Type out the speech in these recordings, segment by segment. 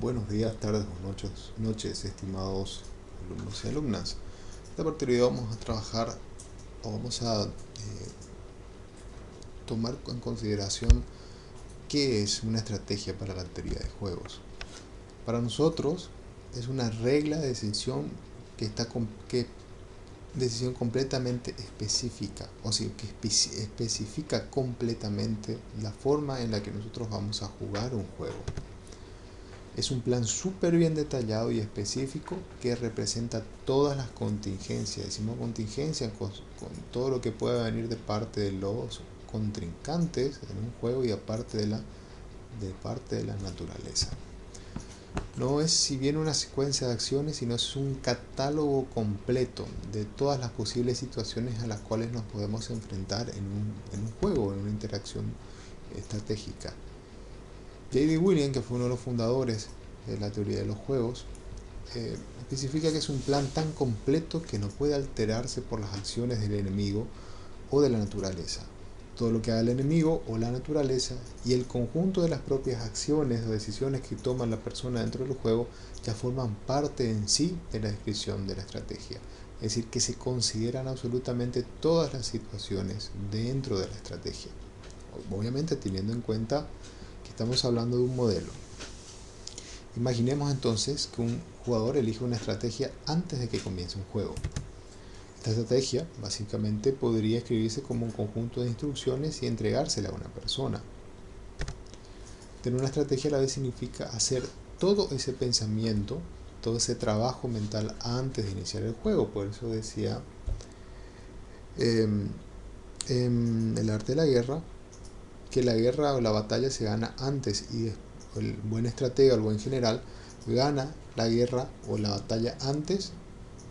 Buenos días, tardes o noches, estimados alumnos y alumnas. En esta parte de hoy vamos a trabajar o vamos a tomar en consideración qué es una estrategia para la teoría de juegos. Para nosotros es una regla de decisión decisión completamente específica, o sea, que especifica completamente la forma en la que nosotros vamos a jugar un juego. Es un plan súper bien detallado y específico que representa todas las contingencias. Decimos contingencia con todo lo que pueda venir de parte de los contrincantes en un juego y aparte de parte de la naturaleza. No es si bien una secuencia de acciones, sino es un catálogo completo de todas las posibles situaciones a las cuales nos podemos enfrentar en un juego, en una interacción estratégica. J.D. Williams, que fue uno de los fundadores de la teoría de los juegos, especifica que es un plan tan completo que no puede alterarse por las acciones del enemigo o de la naturaleza. Todo lo que haga el enemigo o la naturaleza y el conjunto de las propias acciones o decisiones que toma la persona dentro del juego ya forman parte en sí de la descripción de la estrategia. Es decir, que se consideran absolutamente todas las situaciones dentro de la estrategia. Obviamente teniendo en cuenta que estamos hablando de un modelo. Imaginemos entonces que un jugador elige una estrategia antes de que comience un juego. Esta estrategia básicamente podría escribirse como un conjunto de instrucciones y entregársela a una persona. Tener una estrategia a la vez significa hacer todo ese pensamiento, todo ese trabajo mental antes de iniciar el juego. Por eso decía en el arte de la guerra que la guerra o la batalla se gana antes y el buen estratega o el buen general gana la guerra o la batalla antes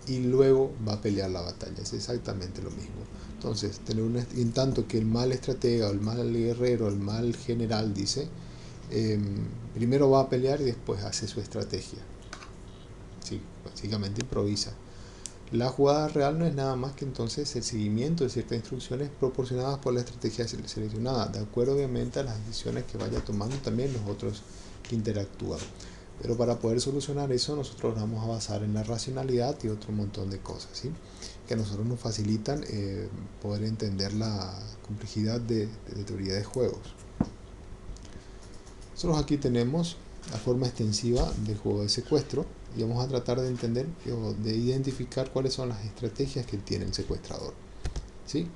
y luego va a pelear la batalla. Es exactamente lo mismo. Entonces, en tanto que el mal estratega o el mal guerrero, el mal general dice, primero va a pelear y después hace su estrategia. Sí, básicamente improvisa. La jugada real no es nada más que entonces el seguimiento de ciertas instrucciones proporcionadas por la estrategia seleccionada, de acuerdo obviamente a las decisiones que vaya tomando también los otros que interactúan. Pero para poder solucionar eso nosotros vamos a basar en la racionalidad y otro montón de cosas, ¿sí? Que a nosotros nos facilitan poder entender la complejidad de teoría de juegos. Nosotros aquí tenemos la forma extensiva del juego de secuestro y vamos a tratar de entender o de identificar cuáles son las estrategias que tiene el secuestrador, ¿sí?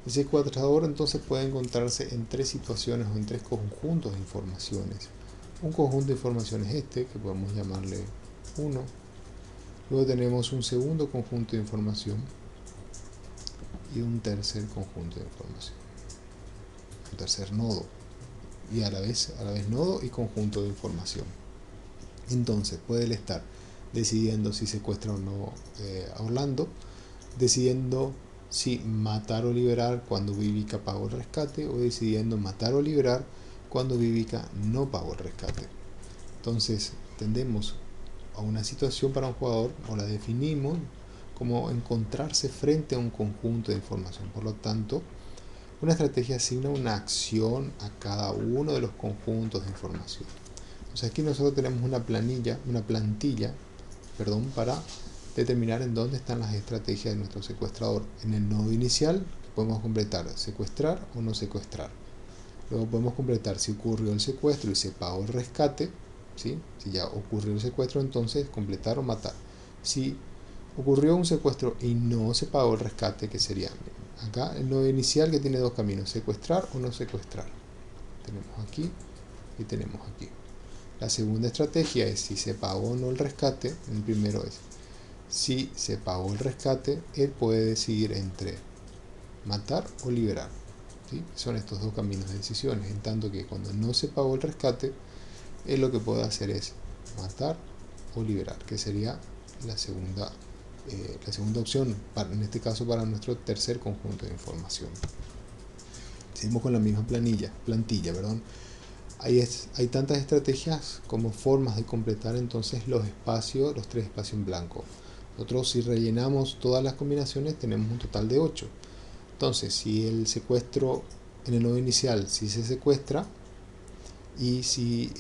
El secuestrador entonces puede encontrarse en tres situaciones o en tres conjuntos de informaciones. Un conjunto de informaciones que podemos llamarle 1. Luego tenemos un segundo conjunto de información y un tercer conjunto de información. Un tercer nodo y a la vez nodo y conjunto de información. Entonces puede él estar decidiendo si secuestra o no a Orlando, decidiendo si matar o liberar cuando Vivica pagó el rescate, o decidiendo matar o liberar cuando Vivica no pagó el rescate. Entonces tendemos a una situación para un jugador, o la definimos como encontrarse frente a un conjunto de información. Por lo tanto, una estrategia asigna una acción a cada uno de los conjuntos de información. Entonces aquí nosotros tenemos una plantilla, para determinar en dónde están las estrategias de nuestro secuestrador. En el nodo inicial podemos completar secuestrar o no secuestrar. Luego podemos completar si ocurrió el secuestro y se pagó el rescate, ¿sí? Si ya ocurrió el secuestro, entonces completar o matar. Si ocurrió un secuestro y no se pagó el rescate, que sería acá el nodo inicial, que tiene dos caminos: secuestrar o no secuestrar. Tenemos aquí y tenemos aquí. La segunda estrategia es si se pagó o no el rescate. El primero es si se pagó el rescate, él puede decidir entre matar o liberar, ¿sí? Son estos dos caminos de decisiones. En tanto que cuando no se pagó el rescate, él lo que puede hacer es matar o liberar, que sería la segunda opción, en este caso para nuestro tercer conjunto de información. Seguimos con la misma plantilla. Hay tantas estrategias como formas de completar entonces los tres espacios en blanco. Nosotros, si rellenamos todas las combinaciones, tenemos un total de 8. Entonces, si el secuestro en el nodo inicial, si se secuestra y si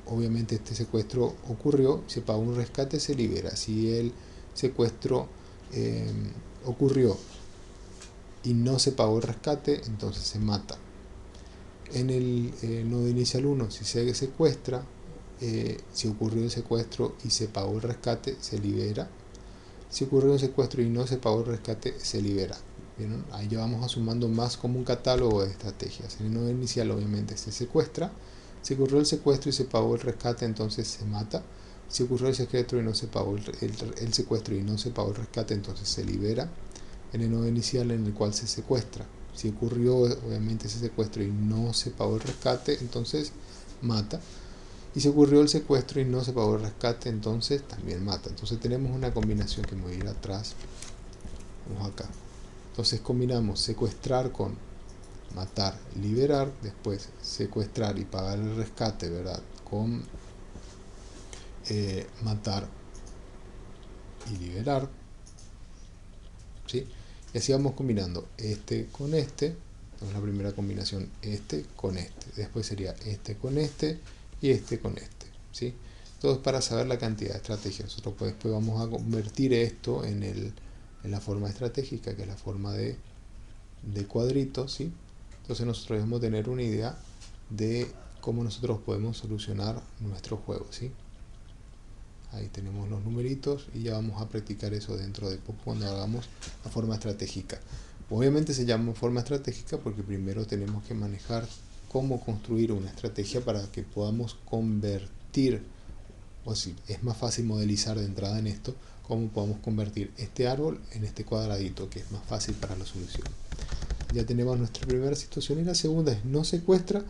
obviamente este secuestro ocurrió, se paga un rescate, se libera. Si el secuestro ocurrió y no se pagó el rescate, entonces se mata. En el nodo inicial 1, si se secuestra, si ocurrió el secuestro y se pagó el rescate, se libera. Si ocurrió un secuestro y no se pagó el rescate, se libera. ¿Vieron? Ahí ya vamos sumando más como un catálogo de estrategias. En el nodo inicial obviamente se secuestra. Si ocurrió el secuestro y se pagó el rescate, entonces se mata. Si ocurrió el secuestro y no se pagó el secuestro y no se pagó el rescate, entonces se libera. En el nodo inicial en el cual se secuestra. Si ocurrió obviamente ese secuestro y no se pagó el rescate, entonces mata. Y si ocurrió el secuestro y no se pagó el rescate, entonces también mata. Entonces tenemos una combinación que me voy a ir atrás. Vamos acá. Entonces combinamos secuestrar con matar, liberar. Después secuestrar y pagar el rescate, ¿verdad? Con matar y liberar. ¿Sí? Y así vamos combinando este con este. Entonces la primera combinación, este con este. Después sería este con este y este con este. ¿Sí? Todo es para saber la cantidad de estrategias. Nosotros después vamos a convertir esto en la forma estratégica, que es la forma de cuadrito. ¿Sí? Entonces nosotros debemos tener una idea de cómo nosotros podemos solucionar nuestro juego. ¿Sí? Ahí tenemos los numeritos y ya vamos a practicar eso dentro de poco cuando hagamos la forma estratégica. Obviamente se llama forma estratégica porque primero tenemos que manejar cómo construir una estrategia para que podamos convertir, o si es más fácil modelizar de entrada en esto, cómo podamos convertir este árbol en este cuadradito, que es más fácil para la solución. Ya tenemos nuestra primera situación y la segunda es no secuestra,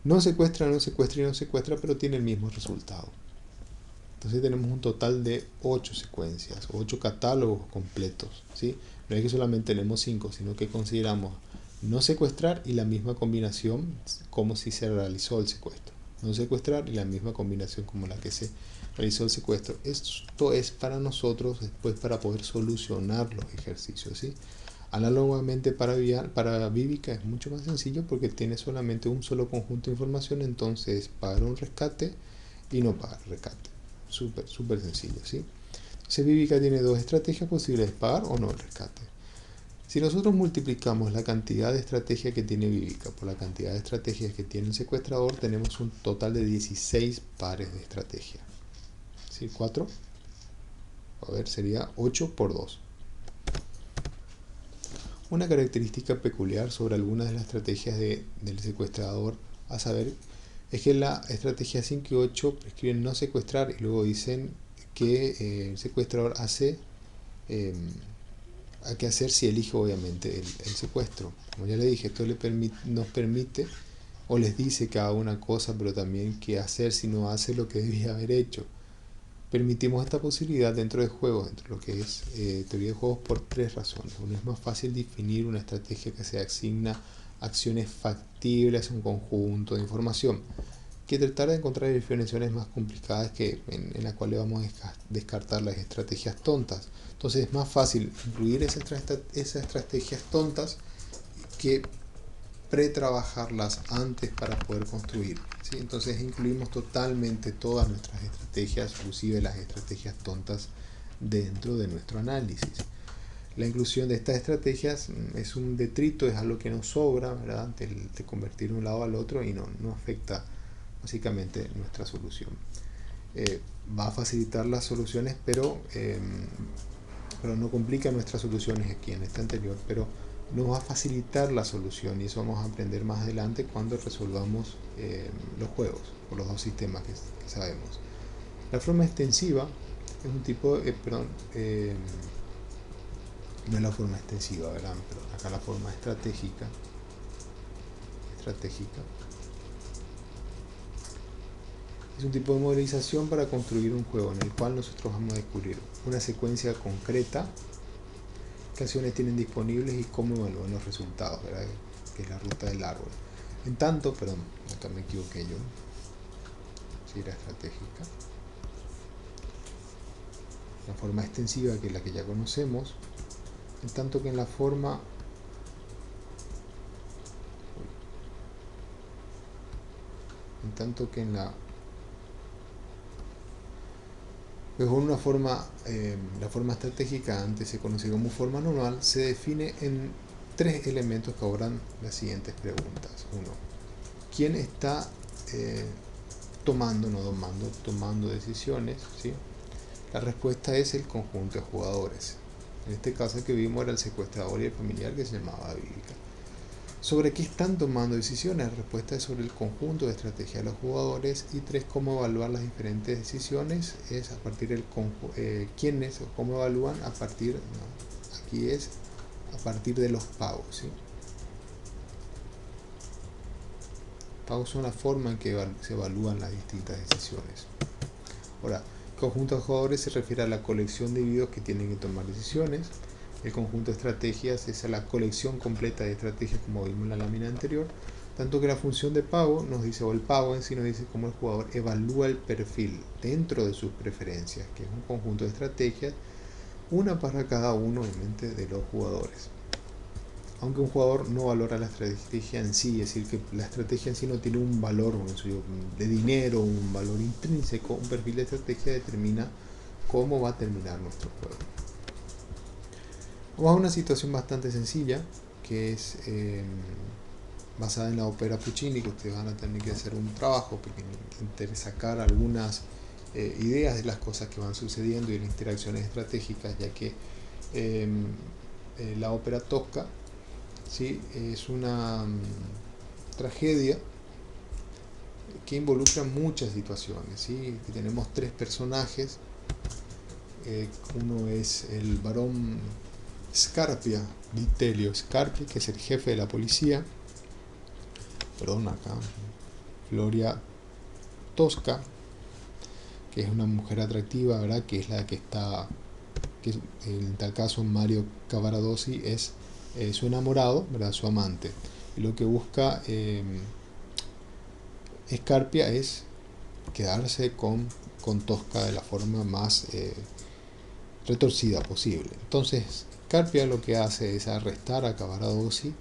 no secuestra, no secuestra y no secuestra, pero tiene el mismo resultado. Entonces tenemos un total de 8 secuencias, 8 catálogos completos, ¿sí? No es que solamente tenemos 5, sino que consideramos no secuestrar y la misma combinación como si se realizó el secuestro. No secuestrar y la misma combinación como la que se realizó el secuestro. Esto es para nosotros después para poder solucionar los ejercicios, ¿sí? Análogamente para Vívica es mucho más sencillo porque tiene solamente un solo conjunto de información, entonces pagar un rescate y no pagar rescate. Súper sencillo, ¿sí? Entonces Vívica tiene dos estrategias posibles, pagar o no el rescate. Si nosotros multiplicamos la cantidad de estrategias que tiene Vívica por la cantidad de estrategias que tiene el secuestrador, tenemos un total de 16 pares de estrategia. ¿Sí? 4. A ver, sería 8 por 2. Una característica peculiar sobre algunas de las estrategias del secuestrador, a saber, es que la estrategia 5 y 8 prescriben no secuestrar y luego dicen que el secuestrador hace a qué hacer si elige obviamente el secuestro. Como ya le dije, esto nos permite o les dice cada una cosa, pero también qué hacer si no hace lo que debía haber hecho. Permitimos esta posibilidad dentro de juegos, dentro de lo que es teoría de juegos, por tres razones. Uno, es más fácil definir una estrategia que se asigna acciones factibles a un conjunto de información, que tratar de encontrar definiciones más complicadas en las cuales vamos a descartar las estrategias tontas. Entonces es más fácil incluir esas estrategias tontas que pretrabajarlas antes para poder construir, ¿sí? Entonces incluimos totalmente todas nuestras estrategias, inclusive las estrategias tontas, dentro de nuestro análisis. La inclusión de estas estrategias es un detrito, es algo que nos sobra, ¿verdad? De convertir de un lado al otro y no afecta básicamente nuestra solución. Va a facilitar las soluciones, pero no complica nuestras soluciones aquí en este anterior, pero nos va a facilitar la solución y eso vamos a aprender más adelante cuando resolvamos los juegos o los dos sistemas que sabemos. La forma extensiva es un tipo de, no es la forma extensiva, ¿verdad? Pero acá la forma estratégica es un tipo de modelización para construir un juego en el cual nosotros vamos a descubrir una secuencia concreta, qué acciones tienen disponibles y cómo evalúan los resultados, ¿verdad? Que es la ruta del árbol. En tanto, acá me equivoqué yo, si era estratégica, la forma extensiva, que es la que ya conocemos, en tanto que en la forma tanto que en la una forma, la forma estratégica, antes se conocía como forma normal, se define en tres elementos que abordan las siguientes preguntas. Uno, ¿quién está tomando decisiones? ¿Sí? La respuesta es el conjunto de jugadores. En este caso el que vimos era el secuestrador y el familiar, que se llamaba Bíblica. ¿Sobre qué están tomando decisiones? La respuesta es sobre el conjunto de estrategia de los jugadores. Y tres, cómo evaluar las diferentes decisiones es a partir del quiénes o cómo evalúan a partir, no, aquí es a partir de los pagos, ¿sí? Pagos son la forma en que se evalúan las distintas decisiones. Ahora, conjunto de jugadores se refiere a la colección de individuos que tienen que tomar decisiones. El conjunto de estrategias es a la colección completa de estrategias, como vimos en la lámina anterior, tanto que la función de pago nos dice, o el pago en sí nos dice cómo el jugador evalúa el perfil dentro de sus preferencias, que es un conjunto de estrategias, una para cada uno, obviamente, de los jugadores. Aunque un jugador no valora la estrategia en sí, es decir, que la estrategia en sí no tiene un valor de dinero, un valor intrínseco, un perfil de estrategia determina cómo va a terminar nuestro juego. Vamos a una situación bastante sencilla, que es basada en la ópera Puccini, que ustedes van a tener que hacer un trabajo porque sacar algunas ideas de las cosas que van sucediendo y las interacciones estratégicas, ya que la ópera Tosca, ¿sí?, es una tragedia que involucra muchas situaciones, ¿sí? Tenemos tres personajes. Uno es el varón Scarpia, Vitelio Scarpia, que es el jefe de la policía. Floria Tosca, que es una mujer atractiva, ¿verdad?, que es la que está, que en tal caso Mario Cavaradossi es su enamorado, ¿verdad?, su amante. Y lo que busca Scarpia es quedarse con Tosca de la forma más retorcida posible. Entonces Scarpia lo que hace es arrestar a Cavaradossi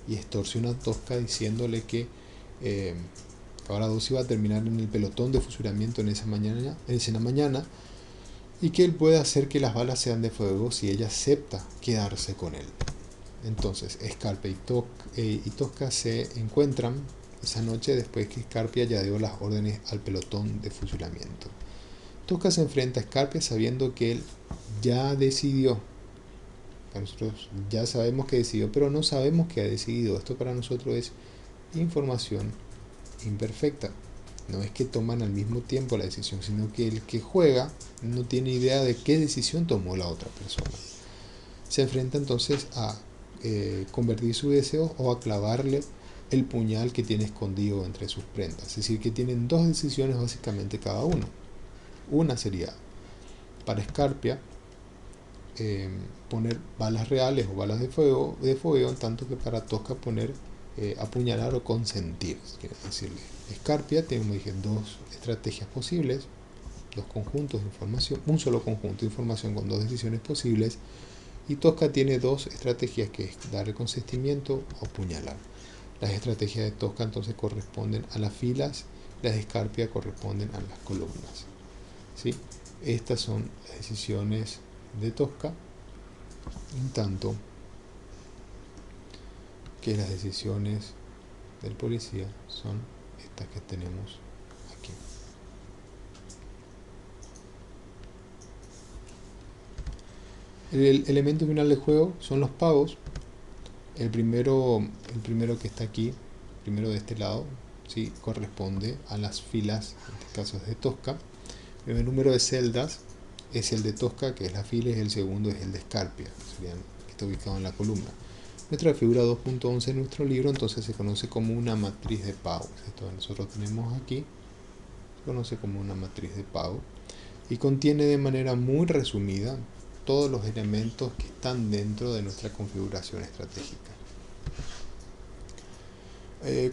y extorsiona a Tosca diciéndole que Cavaradossi va a terminar en el pelotón de fusilamiento en esa mañana, y que él puede hacer que las balas sean de fuego si ella acepta quedarse con él. Entonces Scarpia y Tosca se encuentran esa noche después que Scarpia ya dio las órdenes al pelotón de fusilamiento. Tosca se enfrenta a Scarpia sabiendo que él ya decidió. Nosotros ya sabemos que decidió, pero no sabemos que ha decidido. Esto para nosotros es información imperfecta. No es que toman al mismo tiempo la decisión, sino que el que juega no tiene idea de qué decisión tomó la otra persona. Se enfrenta entonces a convertir su deseo o a clavarle el puñal que tiene escondido entre sus prendas. Es decir, que tienen dos decisiones básicamente cada uno. Una sería para Scarpia poner balas reales o balas de fuego, en tanto que para Tosca poner apuñalar o consentir. Quiere decirle, Scarpia tiene, como dije, dos estrategias posibles, dos conjuntos de información, un solo conjunto de información con dos decisiones posibles, y Tosca tiene dos estrategias, que es dar el consentimiento o apuñalar. Las estrategias de Tosca entonces corresponden a las filas, las de Scarpia corresponden a las columnas, ¿sí? Estas son las decisiones de Tosca, en tanto que las decisiones del policía son estas que tenemos aquí. El elemento final del juego son los pagos. El primero que está aquí, primero de este lado, ¿sí?, corresponde a las filas, en este caso es de Tosca. El primer número de celdas es el de Tosca, que es la fila, y el segundo es el de Scarpia, que está ubicado en la columna. Nuestra figura 2.11 en nuestro libro entonces se conoce como una matriz de pago. Esto que nosotros tenemos aquí se conoce como una matriz de pago y contiene de manera muy resumida todos los elementos que están dentro de nuestra configuración estratégica.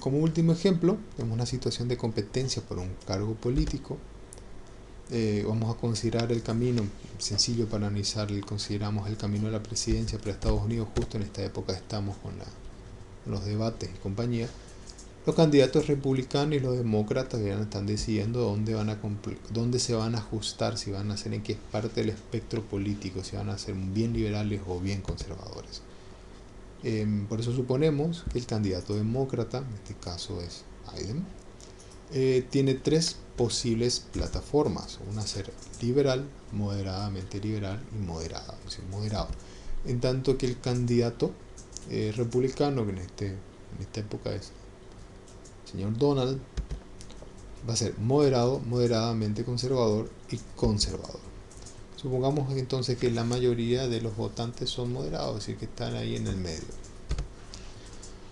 Como último ejemplo, tenemos una situación de competencia por un cargo político. Vamos a considerar el camino sencillo para analizar. Consideramos el camino de la presidencia para Estados Unidos. Justo en esta época estamos con los debates y compañía. Los candidatos republicanos y los demócratas ya están decidiendo dónde se van a ajustar, si van a ser en qué parte del espectro político, si van a ser bien liberales o bien conservadores. Por eso suponemos que el candidato demócrata, en este caso es Biden, tiene tres posibles plataformas: una ser liberal, moderadamente liberal y moderado, es decir, moderado. En tanto que el candidato republicano, que en esta época es el señor Donald, va a ser moderado, moderadamente conservador y conservador. Supongamos entonces que la mayoría de los votantes son moderados, es decir, que están ahí en el medio.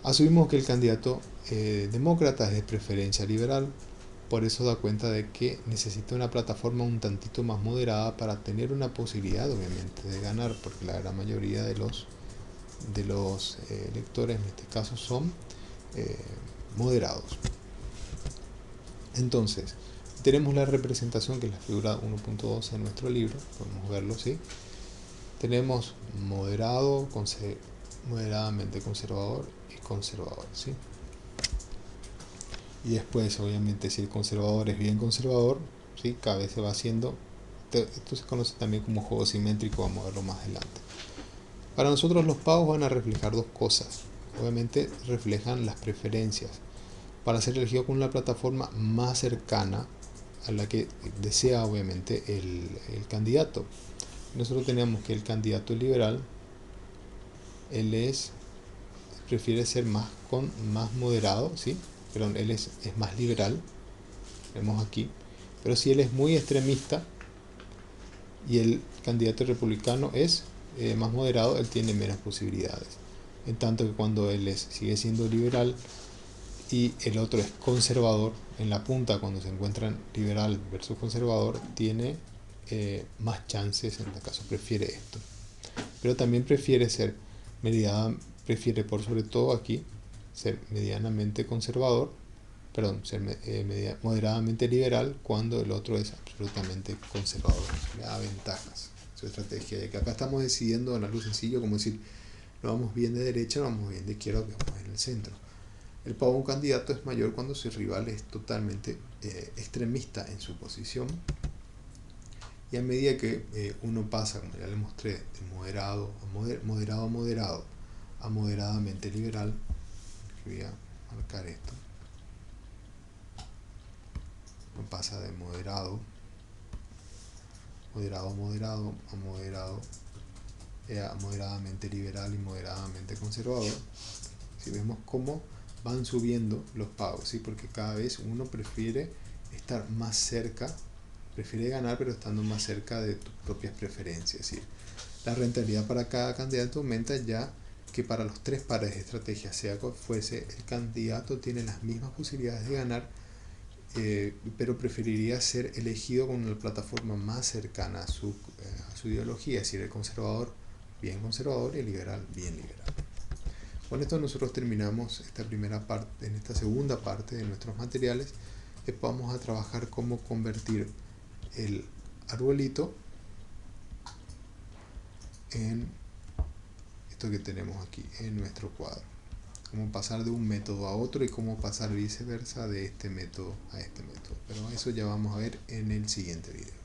Asumimos que el candidato demócrata es de preferencia liberal, por eso da cuenta de que necesita una plataforma un tantito más moderada para tener una posibilidad, obviamente, de ganar, porque la gran mayoría de los electores en este caso son moderados. Entonces, tenemos la representación, que es la figura 1.12 en nuestro libro, podemos verlo, ¿sí? Tenemos moderado, moderadamente conservador y conservador, ¿sí? Y después, obviamente, si el conservador es bien conservador, ¿sí? Cada vez se va haciendo. Esto se conoce también como juego simétrico, vamos a verlo más adelante. Para nosotros los pagos van a reflejar dos cosas. Obviamente reflejan las preferencias para ser elegido con la plataforma más cercana a la que desea, obviamente, el candidato. Nosotros tenemos que el candidato liberal, él prefiere ser más moderado, ¿sí? Perdón, él es más liberal, vemos aquí. Pero si él es muy extremista y el candidato republicano es más moderado, él tiene menos posibilidades. En tanto que cuando él sigue siendo liberal y el otro es conservador, en la punta, cuando se encuentran liberal versus conservador, tiene más chances, en este caso prefiere esto. Pero también prefiere por sobre todo aquí, ser medianamente conservador, perdón, ser moderadamente liberal, cuando el otro es absolutamente conservador. Le da ventajas su estrategia, de que acá estamos decidiendo en algo sencillo, como decir, no vamos bien de derecha, no vamos bien de izquierda, vamos en el centro. El pago a un candidato es mayor cuando su rival es totalmente extremista en su posición, y a medida que uno pasa, como ya le mostré, de moderado a moderado a moderadamente liberal, voy a marcar esto, uno pasa de moderado a moderadamente liberal y moderadamente conservador. Si vemos cómo van subiendo los pagos, ¿sí? Porque cada vez uno prefiere estar más cerca, prefiere ganar, pero estando más cerca de tus propias preferencias, ¿sí? La rentabilidad para cada candidato aumenta, ya que para los tres pares de estrategias, sea cual fuese, el candidato tiene las mismas posibilidades de ganar, pero preferiría ser elegido con una plataforma más cercana a su ideología, es decir, el conservador bien conservador y el liberal bien liberal. Con esto nosotros terminamos esta primera parte. En esta segunda parte de nuestros materiales vamos a trabajar cómo convertir el arbolito en esto que tenemos aquí en nuestro cuadro, cómo pasar de un método a otro y cómo pasar viceversa de este método a este método, pero eso ya vamos a ver en el siguiente video.